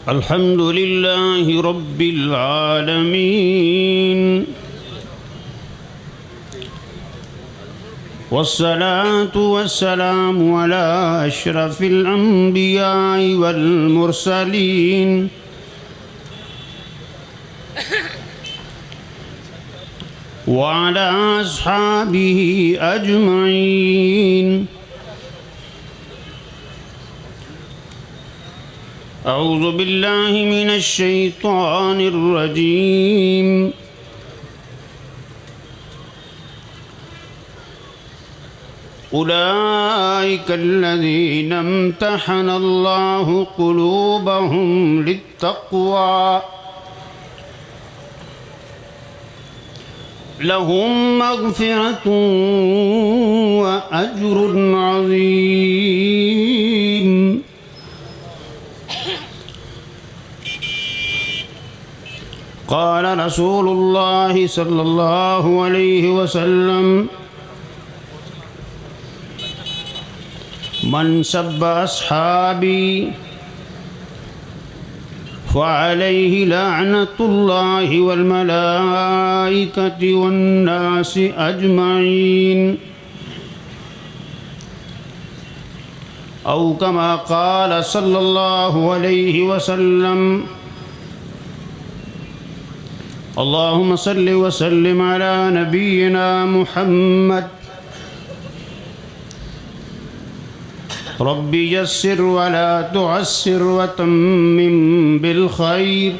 الحمد لله رب العالمين والصلاة والسلام على أشرف الأنبياء والمرسلين وعلى أصحابه أجمعين. أعوذ بالله من الشيطان الرجيم. أولئك الذين امتحن الله قلوبهم للتقوى لهم مغفرة وأجر عظيم. قال رسول الله صلى الله عليه وسلم: من سب أصحابي فعليه لعنة الله والملائكة والناس أجمعين، أو كما قال صلى الله عليه وسلم. اللهم صل وسلم على نبينا محمد. رب يسر ولا تعسر وتمم بالخير.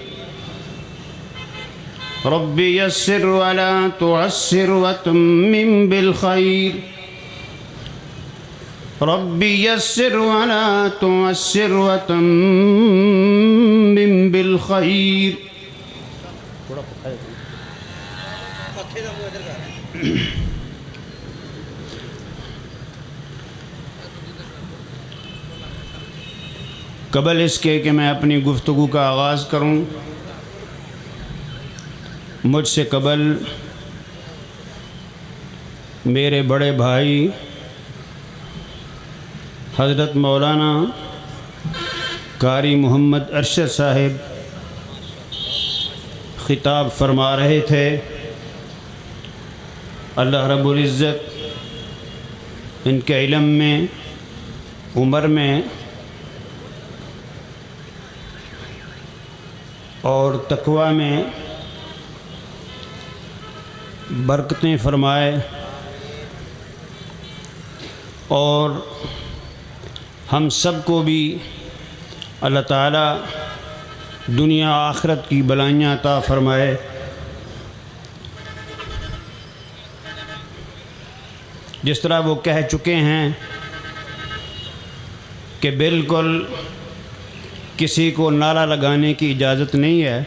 رب يسر ولا تعسر وتمم بالخير. رب يسر ولا تعسر وتمم بالخير. قبل اس کے کہ میں اپنی گفتگو کا آغاز کروں، مجھ سے قبل میرے بڑے بھائی حضرت مولانا قاری محمد ارشد صاحب خطاب فرما رہے تھے. اللہ رب العزت ان کے علم میں، عمر میں اور تقوی میں برکتیں فرمائے، اور ہم سب کو بھی اللہ تعالیٰ دنیا آخرت کی بلائیاں عطا فرمائے. جس طرح وہ کہہ چکے ہیں کہ بالکل کسی کو نعرہ لگانے کی اجازت نہیں ہے.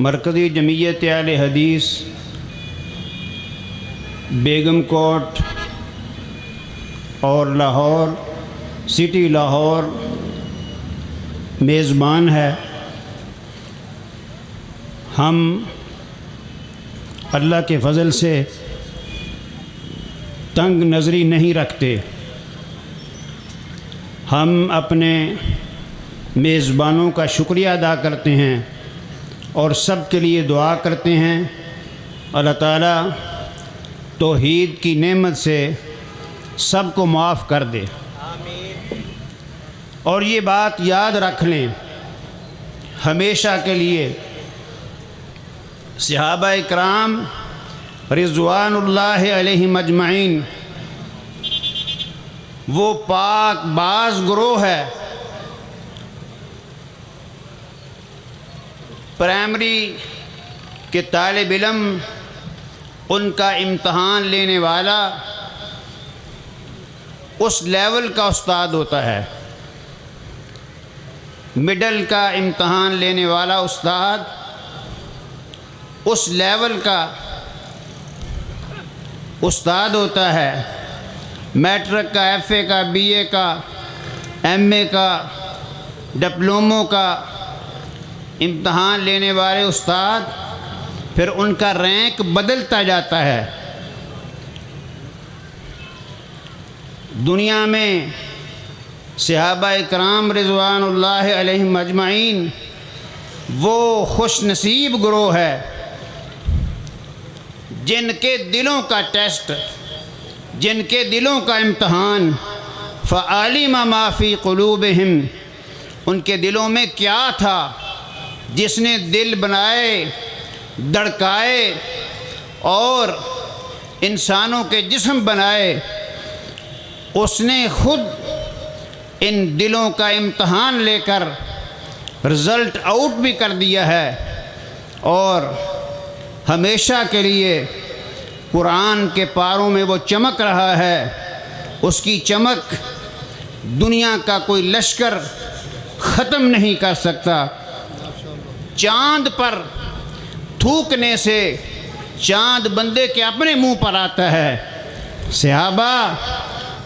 مرکزی جمعیت اہل حدیث بیگم کوٹ اور لاہور سٹی لاہور میزبان ہے. ہم اللہ کے فضل سے تنگ نظری نہیں رکھتے. ہم اپنے میزبانوں کا شکریہ ادا کرتے ہیں اور سب کے لیے دعا کرتے ہیں اللہ تعالیٰ توحید کی نعمت سے سب کو معاف کر دے. اور یہ بات یاد رکھ لیں ہمیشہ کے لیے، صحابہ اکرام رضوان اللہ علیہم اجمعین وہ پاک باز گروہ ہے. پرائمری کے طالب علم ان کا امتحان لینے والا اس لیول کا استاد ہوتا ہے. مڈل کا امتحان لینے والا استاد اس لیول کا استاد ہوتا ہے. میٹرک کا، ایف اے کا، بی اے کا، ایم اے کا، ڈپلوموں کا امتحان لینے والے استاد پھر ان کا رینک بدلتا جاتا ہے. دنیا میں صحابہ کرام رضوان اللہ علیہم اجمعین وہ خوش نصیب گروہ ہے جن کے دلوں کا ٹیسٹ، جن کے دلوں کا امتحان فعلم ما فی قلوبہم، ان کے دلوں میں کیا تھا جس نے دل بنائے، دھڑکائے اور انسانوں کے جسم بنائے، اس نے خود ان دلوں کا امتحان لے کر رزلٹ آؤٹ بھی کر دیا ہے، اور ہمیشہ کے لیے قرآن کے پاروں میں وہ چمک رہا ہے۔ اس کی چمک دنیا کا کوئی لشکر ختم نہیں کر سکتا۔ چاند پر تھوکنے سے چاند بندے کے اپنے منہ پر آتا ہے۔ صحابہ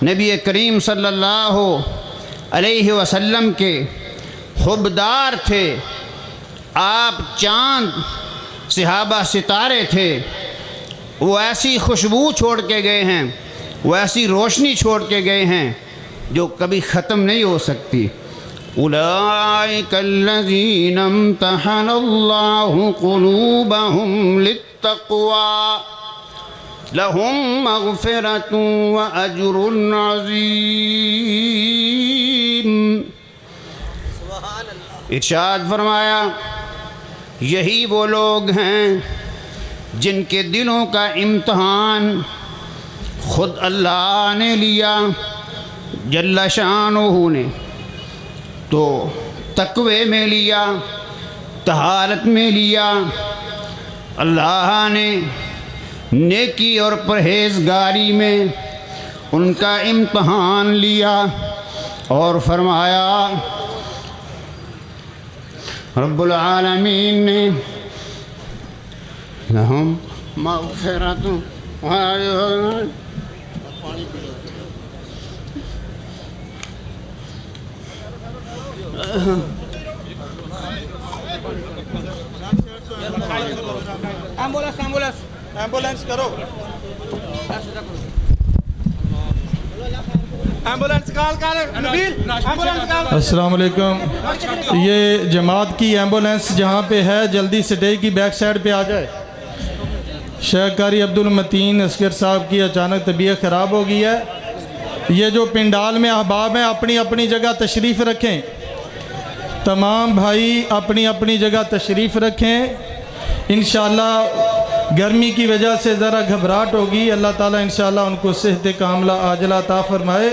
نبی کریم صلی اللہ علیہ وسلم کے حبدار تھے۔ آپ چاند، صحابہ ستارے تھے۔ وہ ایسی خوشبو چھوڑ کے گئے ہیں، وہ ایسی روشنی چھوڑ کے گئے ہیں جو کبھی ختم نہیں ہو سکتی۔ اولئک الذین امتحن اللہ قلوبہم للتقوی لہم مغفرۃ واجر عظیم۔ ارشاد فرمایا یہی وہ لوگ ہیں جن کے دلوں کا امتحان خود اللہ نے لیا جل شانہ نے، تو تقوی میں لیا، طہارت میں لیا۔ اللہ نے نیکی اور پرہیزگاری میں ان کا امتحان لیا اور فرمایا رب العالمین نے لہم مغفرۃ ایمبولینس کرو، ایمبولینس کال کر نبیل، ایمبولینس کال۔ السلام علیکم۔ یہ جماعت کی ایمبولینس جہاں پہ ہے جلدی سٹیج کی بیک سائڈ پہ آ جائے۔ شیخ قاری عبدالمتین اصغر صاحب کی اچانک طبیعت خراب ہو گئی ہے۔ یہ جو پنڈال میں احباب ہیں اپنی اپنی جگہ تشریف رکھیں، تمام بھائی اپنی اپنی جگہ تشریف رکھیں۔ انشاءاللہ گرمی کی وجہ سے ذرا گھبراہٹ ہوگی، اللہ تعالیٰ انشاءاللہ ان کو صحت کاملہ عاجلہ عطا فرمائے۔